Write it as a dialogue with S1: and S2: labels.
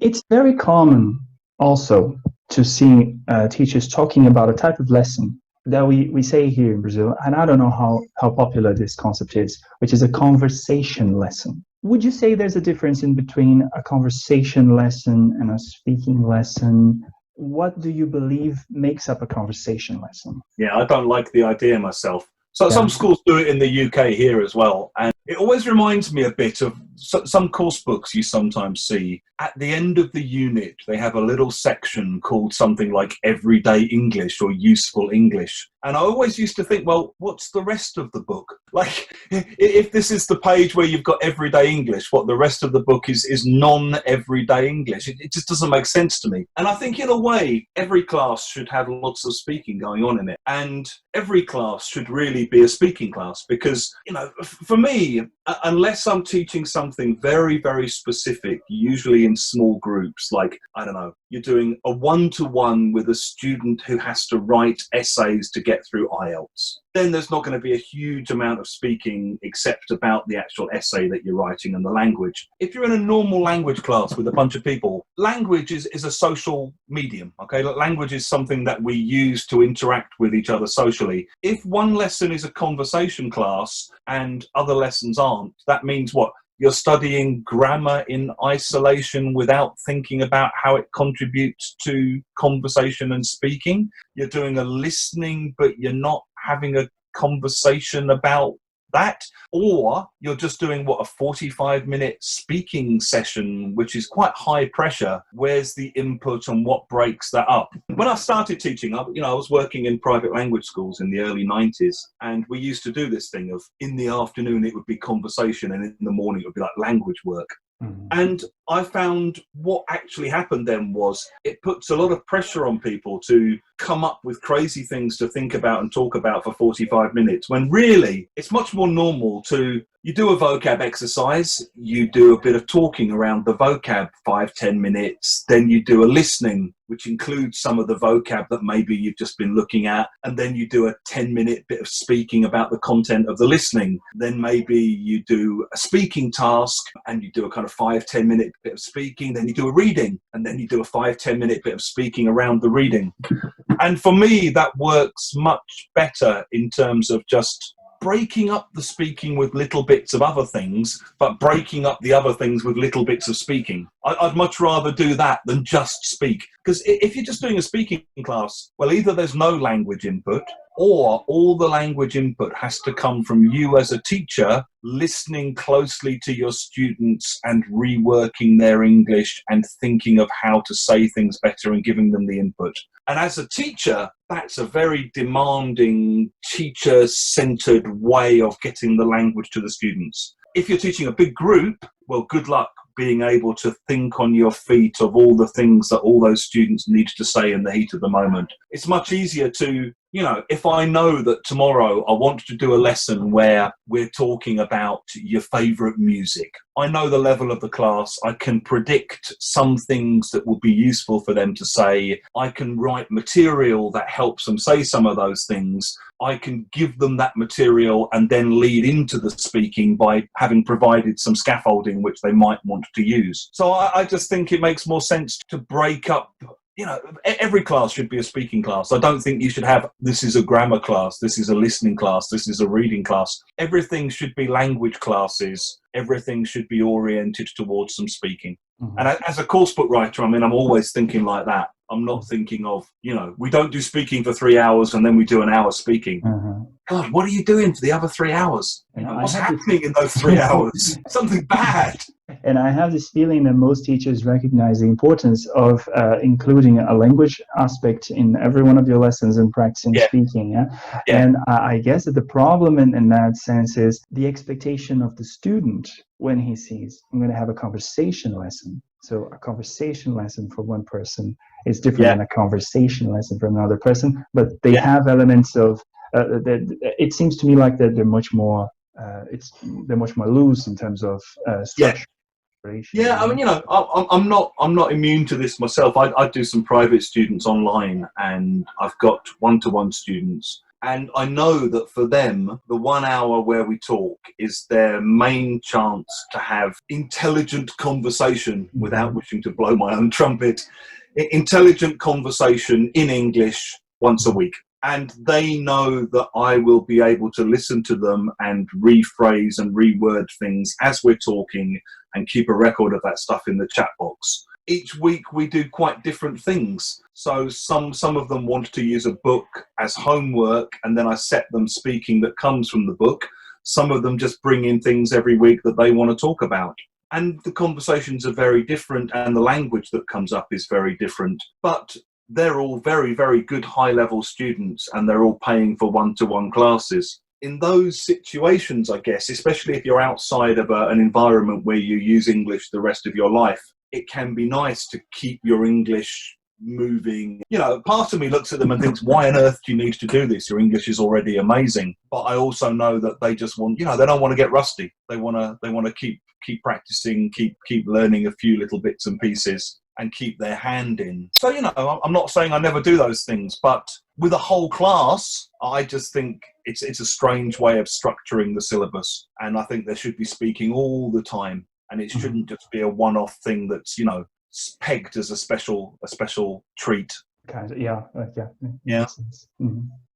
S1: It's very common also to see teachers talking about a type of lesson that we say here in Brazil, and I don't know how popular this concept is, which is a conversation lesson. Would you say there's a difference in between a conversation lesson and a speaking lesson? What do you believe makes up a conversation lesson?
S2: Yeah, I don't like the idea myself. So
S1: Yeah.
S2: some schools do it in the UK here as well. And it always reminds me a bit of some course books you sometimes see. At the end of the unit, they have a little section called something like Everyday English or Useful English. And I always used to think, well, what's the rest of the book? Like, if this is the page where you've got Everyday English, what the rest of the book is non-everyday English. It just doesn't make sense to me. And I think in a way, every class should have lots of speaking going on in it. And every class should really be a speaking class because, you know, for me, unless I'm teaching something very, very specific, usually in small groups, like, I don't know, you're doing a one-to-one with a student who has to write essays to get through IELTS, then there's not going to be a huge amount of speaking except about the actual essay that you're writing and the language. If you're in a normal language class with a bunch of people, language is a social medium, okay? Language is something that we use to interact with each other socially. If one lesson is a conversation class and other lessons aren't, that means what? You're studying grammar in isolation without thinking about how it contributes to conversation and speaking. You're doing a listening, but you're not having a conversation about that. Or you're just doing a 45-minute speaking session, which is quite high pressure. Where's the input and what breaks that up? When I started teaching, I was working in private language schools in the early 90s, and we used to do this thing of in the afternoon it would be conversation and in the morning it would be like language work. And I found what actually happened then was it puts a lot of pressure on people to come up with crazy things to think about and talk about for 45 minutes, when really it's much more normal to, you do a vocab exercise, you do a bit of talking around the vocab, 5-10 minutes, then you do a listening, which includes some of the vocab that maybe you've just been looking at, and then you do a 10-minute bit of speaking about the content of the listening. Then maybe you do a speaking task and you do a kind of 5-10 minute bit of speaking, then you do a reading, and then you do a 5-10 minute bit of speaking around the reading. And for me, that works much better in terms of just breaking up the speaking with little bits of other things, but breaking up the other things with little bits of speaking. I'd much rather do that than just speak. Because if you're just doing a speaking class, well, either there's no language input, or all the language input has to come from you as a teacher, listening closely to your students and reworking their English and thinking of how to say things better and giving them the input. And as a teacher, that's a very demanding, teacher-centered way of getting the language to the students. If you're teaching a big group, well, good luck being able to think on your feet of all the things that all those students need to say in the heat of the moment. It's much easier to, if I know that tomorrow I want to do a lesson where we're talking about your favourite music, I know the level of the class, I can predict some things that will be useful for them to say, I can write material that helps them say some of those things, I can give them that material and then lead into the speaking by having provided some scaffolding which they might want to use. So I just think it makes more sense to break up. Every class should be a speaking class. I don't think you should have, this is a grammar class, this is a listening class, this is a reading class. Everything should be language classes. Everything should be oriented towards some speaking. Mm-hmm. And as a course book writer, I'm always thinking like that. I'm not thinking of, we don't do speaking for 3 hours and then we do an hour speaking. Mm-hmm. God, what are you doing for the other 3 hours? What's happening in those 3 hours? Something bad.
S1: And I have this feeling that most teachers recognize the importance of including a language aspect in every one of your lessons and practicing speaking. Yeah? And I guess that the problem in that sense is the expectation of the student when he sees, I'm going to have a conversation lesson. So a conversation lesson for one person is different than a conversation lesson for another person, but they have elements of, it seems to me like that they're much more loose in terms of structure.
S2: Yeah, I'm not immune to this myself. I do some private students online, and I've got one-to-one students. And I know that for them, the 1 hour where we talk is their main chance to have intelligent conversation, without wishing to blow my own trumpet, intelligent conversation in English once a week. And they know that I will be able to listen to them and rephrase and reword things as we're talking and keep a record of that stuff in the chat box. Each week we do quite different things. So some of them want to use a book as homework, and then I set them speaking that comes from the book. Some of them just bring in things every week that they want to talk about. And the conversations are very different, and the language that comes up is very different. But they're all very, very good high-level students, and they're all paying for one-to-one classes. In those situations, I guess, especially if you're outside of an environment where you use English the rest of your life, it can be nice to keep your English moving. You know, part of me looks at them and thinks, why on earth do you need to do this? Your English is already amazing. But I also know that they just want, you know, they don't want to get rusty. They want to keep practicing, keep learning a few little bits and pieces, and keep their hand in. So, you know, I'm not saying I never do those things, but with a whole class, I just think it's a strange way of structuring the syllabus. And I think they should be speaking all the time. And it shouldn't just be a one-off thing that's, you know, pegged as a special treat.
S1: Kind of, yeah.
S2: Yeah.
S1: Mm-hmm.